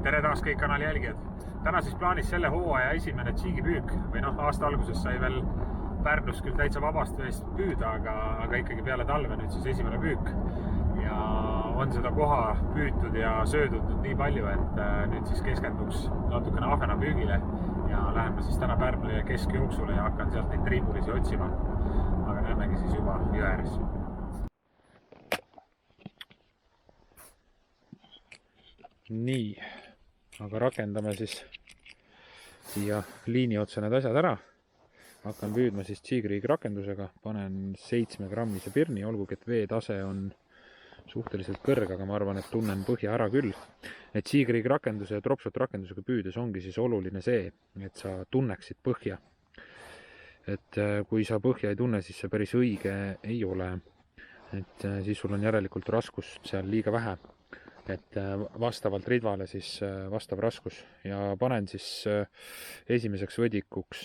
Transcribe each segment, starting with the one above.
Tere taas kõik kanali jälgijad. Täna siis plaanis selle hooaja esimene tsiigipüük või aasta alguses sai veel Pärnus küll täitsa vabast veest püüda, aga ikkagi peale talve nüüd siis esimene püük. Ja on seda koha püütud ja söödud nii palju, et nüüd siis keskenduks natukene ahvena püügile ja läheme siis täna Pärnu keskjooksule ja hakkan sealt neid triibulisi otsima. Aga näemegi siis juba jõe ääres. Nii, aga rakendame siis siia liini otsa need asjad ära. Hakkan püüdma siis Tigrig rakendusega, panen 7 grammise pirni, olgugi et veetase on suhteliselt kõrge, aga ma arvan, et tunnen põhja ära küll. Et Tigrig rakenduse ja Dropshot rakendusega püüdes ongi siis oluline see, et sa tunneksid põhja. Et kui sa põhja ei tunne, siis see päris õige ei ole. Et siis sul on järelikult raskust seal liiga vähe. Et vastavalt ridvale siis vastav raskus ja panen siis esimeseks võdikuks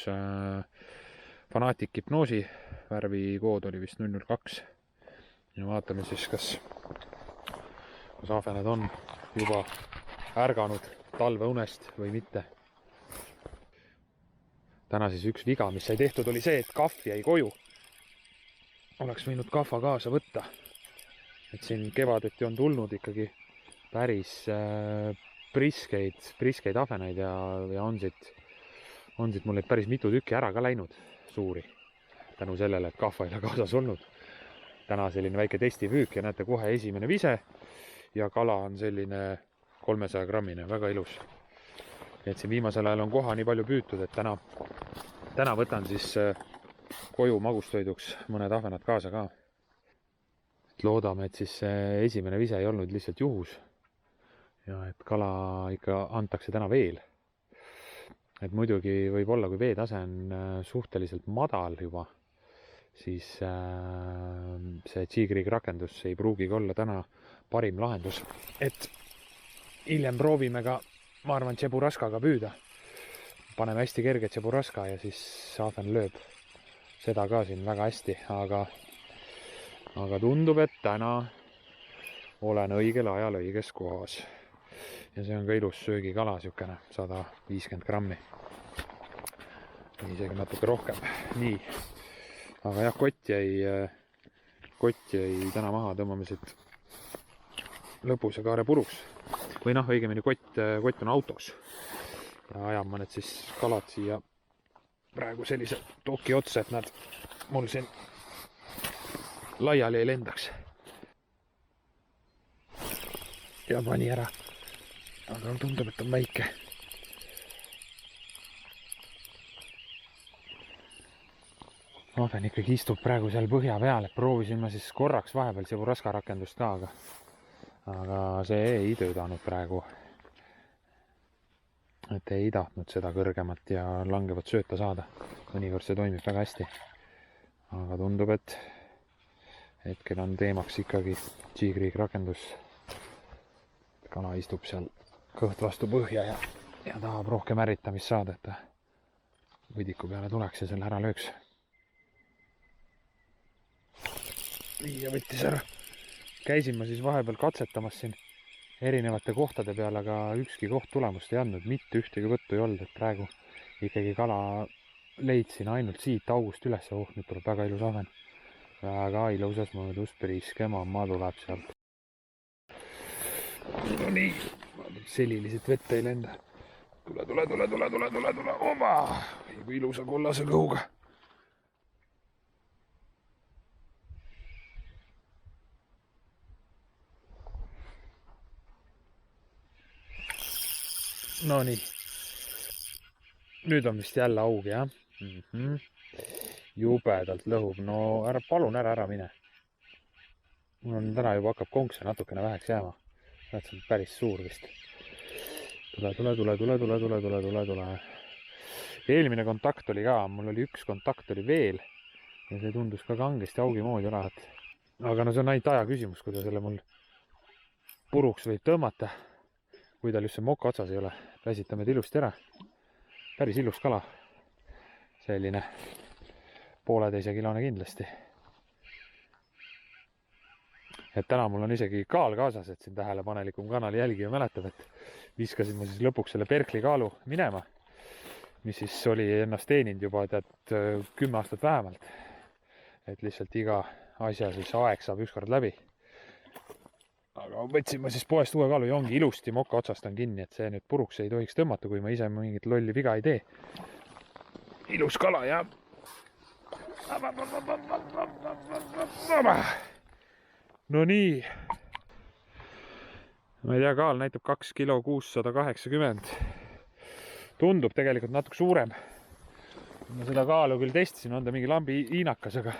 Fanatic Hypnosi, värvikood oli vist 002 ja vaatame siis, kas ahvenad on juba ärganud talveunest või mitte. Täna siis üks viga, mis sai tehtud, oli see, et kahv jäi koju. Oleks võinud kahva kaasa võtta, et siin kevadeti on tulnud ikkagi päris priskeid ahvenaid ja on siit mul neid päris mitu tükki ära ka läinud, suuri, tänu sellele, et kahva ei ole kaasas olnud. Täna selline väike testipüük ja näete kohe esimene vise ja kala on selline 300 grammine, väga ilus. Et siin viimasel ajal on koha nii palju püütud, et täna võtan siis koju magustoiduks mõned ahvenad kaasa ka. Loodame, et siis esimene vise ei olnud lihtsalt juhus. Ja et kala ikka antakse täna veel. Et muidugi võib olla, kui veetase on suhteliselt madal juba, siis see Tigrig rakendus ei pruugigi olla täna parim lahendus. Et hiljem proovime ka, ma arvan, tšeburaskaga püüda. Paneme hästi kerge tšeburaska ja siis ahven lööb seda ka siin väga hästi, aga tundub, et täna olen õigel ajal õiges kohas. Ja see on ka ilus söögikala, siukene 150 grammi. Isegi natuke rohkem. Nii. Aga jah, kott jäi täna maha, tõmbame siit lõpuse kaare puruks. Või õigemini kott on autos. Ja ajan ma need siis kalad siia praegu sellise toki otsa, et nad mul siin laiali ei lendaks. Ja pani ära. Aga tundub, et on väike. Ahven ikkagi istub praegu seal põhja peal, et proovisin ma siis korraks vahepeal tšeburaska rakendust ka, aga see ei töötanud praegu. Et ei tahtnud seda kõrgemat ja langevat sööta saada. Mõnikord see toimib väga hästi. Aga tundub, et hetkel on teemaks ikkagi Tigrig rakendus. Kala istub seal kõht vastu põhja ja tahab rohkem ärritamist saada, et ta võdiku peale tuleks ja selle ära lööks. Nii ja võttis ära. Käisin ma siis vahepeal katsetamas siin erinevate kohtade peale, aga ükski koht tulemust ei andnud, mitte ühtegi võttu ei olnud, et praegu ikkagi kala leidsin ainult siit august üles. Nüüd tuleb väga ilus ahven. Väga ilusas mõõdus priske mamma tuleb sealt. No nii, seliliselt vette ei lenda. Tule, oma! Kui ilusa kollase kõhuga. No nii. Nüüd on vist jälle aug, jah? Jubedalt lõhub. No palun ära mine. Mul on täna juba hakkab konkse natukene väheks jääma. See on päris suur vist. Tule. Eelmine kontakt oli ka, mul oli üks kontakt oli veel ja see tundus ka kangesti augi moodi olevat. Aga no see on ainult aja küsimus, kui ta selle mul puruks võib tõmmata, kui tal just see moka otsas ei ole. Väsitame ilusti ära. Päris ilus kala. Selline 1,5 kilone kindlasti. et täna mul on isegi kaal kaasas, et siin tähelepanelikum kanali jälgija mäletab, et viskasin ma siis lõpuks selle Berkli kaalu minema, mis siis oli ennast teeninud juba tead 10 aastat vähemalt. Et lihtsalt iga asja siis aeg saab ükskord läbi. Aga võtsin ma siis poest uue kaalu ja ongi ilusti moka otsast on kinni, et see nüüd puruks ei tohiks tõmmata, kui ma ise mingit lolli viga ei tee. Ilus kala ja no nii. Ma ei tea, kaal näitab 2 kilo 680. Tundub tegelikult natuke suurem. Ma seda kaalu küll testisin, on ta mingi lambi hiinakas, aga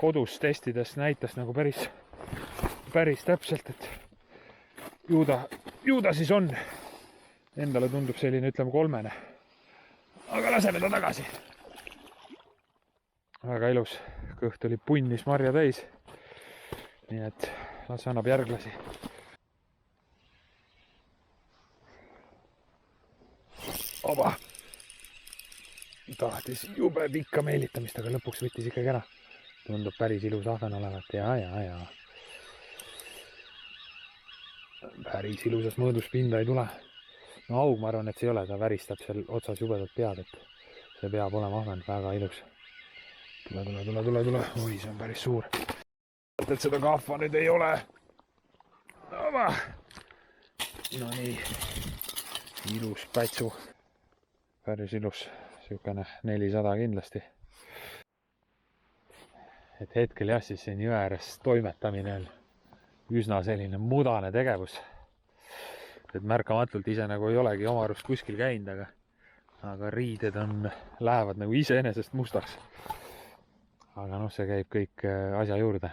kodus testides näitas nagu päris täpselt, et ju ta siis on. Endale tundub selline, ütleme 3. Aga laseme ta tagasi. Väga ilus. Kõht oli punnis marja täis. Nii et las annab järglasi. Oba! Tahtis jube pikka meelitamist, aga lõpuks võttis ikkagi ära. Tundub päris ilus ahven olevat. Ja. Päris ilusas mõõdus pinda ei tule. No aug ma arvan, et see ei ole. Ta väristab seal otsas jubedalt pead, et see peab olema ahven. Väga ilus. Tule. Oi, see on päris suur. Et seda kahva nüüd ei ole. No nii. Ilus pätsu. Päris ilus. Siukene 400 kindlasti. Et hetkel jah, siis siin jõe ääres toimetamine on üsna selline mudane tegevus. Et märkamatult ise nagu ei olegi oma arust kuskil käinud, aga riided lähevad nagu iseenesest mustaks. Aga noh, see käib kõik asja juurde.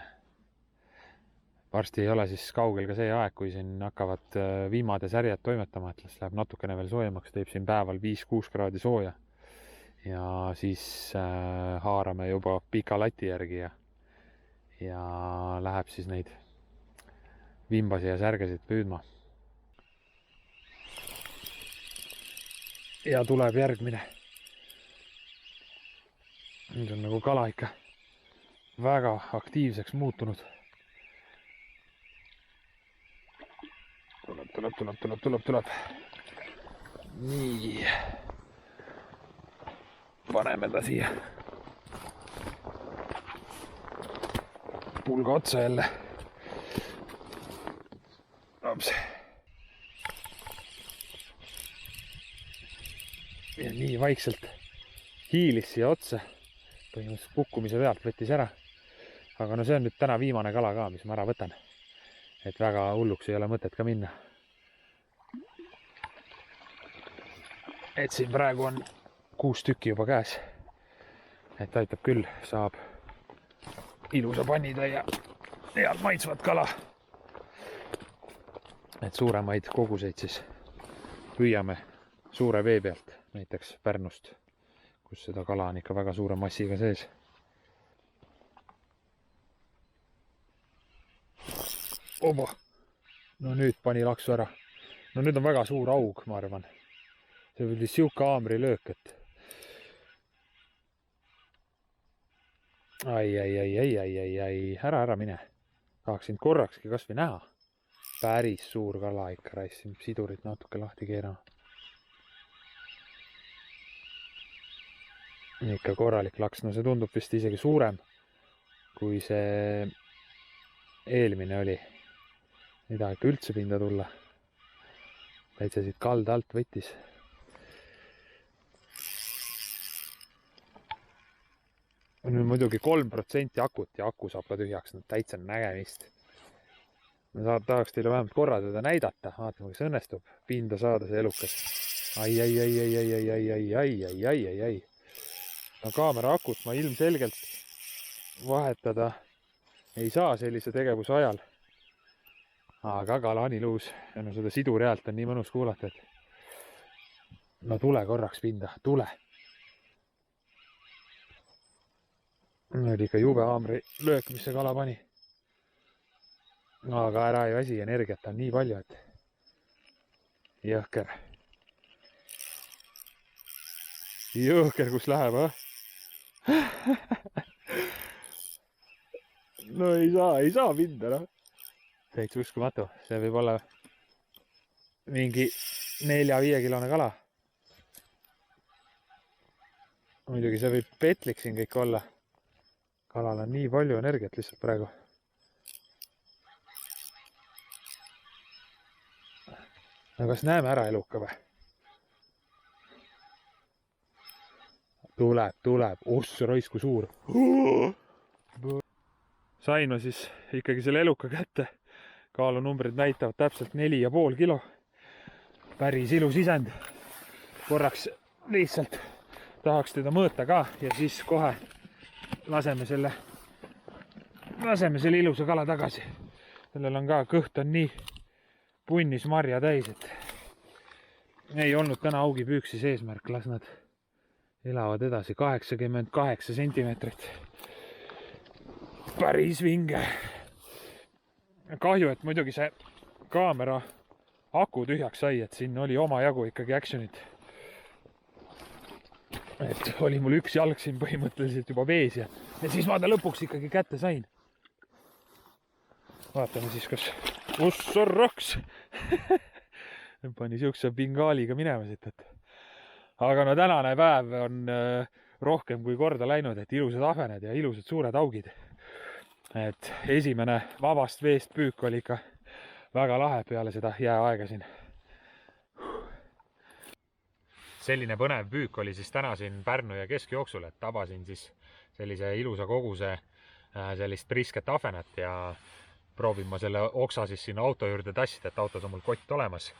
Varsti ei ole siis kaugel ka see aeg, kui siin hakkavad viimad ja särjed toimetama, et läheb natukene veel soojemaks, teeb siin päeval 5-6 kraadi sooja. Ja siis haarame juba pika lati järgi ja läheb siis neid vimbasi ja särgesid püüdma. Ja tuleb järgmine. Nüüd on nagu kala ikka väga aktiivseks muutunud. Tuleb. Nii. Paneme ta siia. Pulga otsa jälle. Ops. Ja nii vaikselt hiilis siia otsa. Põhimõtteliselt kukkumise pealt võttis ära. Aga no see on nüüd täna viimane kala ka, mis ma ära võtan. Et väga hulluks ei ole mõtet ka minna. Et siin praegu on 6 tükki juba käes. Et aitab küll, saab ilusa pannitäie head maitsvat kala. Et suuremaid koguseid siis püüame suure vee pealt, näiteks Pärnust, kus seda kala on ikka väga suure massiga sees. Oba! No nüüd pani laksu ära. No nüüd on väga suur aug, ma arvan. See oli siuke haamrilöök, et ai, ära mine. Tahaksin korrakski kas või näha. Päris suur kala ikka, raissin sidurit natuke lahti keerama. Ikka korralik laks, no see tundub vist isegi suurem, kui see eelmine oli. Ei taha ikka üldse pinda tulla. Täitsa siit kalda alt võttis. On nüüd muidugi 3% akut ja aku saab ka tühjaks, no täitsa nägemist. Ma tahaks teile vähemalt korra teda näidata, vaatame, kas õnnestub pinda saada see elukas. Ai. No kaamera akut ma ilmselgelt vahetada ei saa sellise tegevuse ajal. Aga kala on ilus ja no seda siduri häält on nii mõnus kuulata, et no tule korraks pinda, tule. Oli ikka jube haamri löök, mis see kala pani. Aga ära ei väsi, energiat on nii palju, et jõhker. Jõhker, kus läheb, No ei saa pinda, noh. täitsa uskumatu, see võib olla mingi 4-5 kilone kala. Muidugi see võib petlik siin kõik olla. Kalal on nii palju energiat lihtsalt praegu. No kas näeme ära eluka või? Tuleb. Ossa raisku suur. Sain ma siis ikkagi selle eluka kätte. Kaalunumbrid näitavad täpselt 4,5 kilo. Päris ilus isend. Korraks lihtsalt tahaks teda mõõta ka ja siis kohe laseme selle ilusa kala tagasi. Sellel on ka kõht on nii punnis marja täis, et ei olnud täna augipüük, siis eesmärk, las nad elavad edasi. 88 sentimeetrit. Päris vinge. Kahju, et muidugi see kaamera aku tühjaks sai, et siin oli omajagu ikkagi actionit. Et oli mul üks jalg siin põhimõtteliselt juba vees ja siis ma ta lõpuks ikkagi kätte sain. Vaatame siis, kas ussorraks pani siukse pingaaliga minema siit, et aga no tänane päev on rohkem kui korda läinud, et ilusad ahvened ja ilusad suured augid. Et esimene vabast veest püük oli ikka väga lahe peale seda jääaega siin. Selline põnev püük oli siis täna siin Pärnu ja keskjooksul, et tabasin siis sellise ilusa koguse sellist prisket ahvenat ja proovin ma selle oksa siis sinna auto juurde tassida, et autos on mul kott olemas.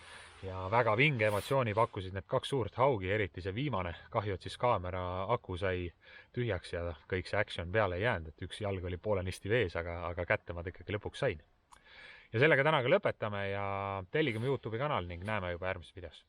Ja väga vinge emotsiooni pakkusid need 2 suurt haugi, eriti see viimane. Kahju, et siis kaamera aku sai tühjaks ja kõik see action peale ei jäänud, et üks jalg oli poolenisti vees, aga kätte ma ikkagi lõpuks sain. Ja sellega täna ka lõpetame ja tellige mu YouTube'i kanal ning näeme juba järgmises videos.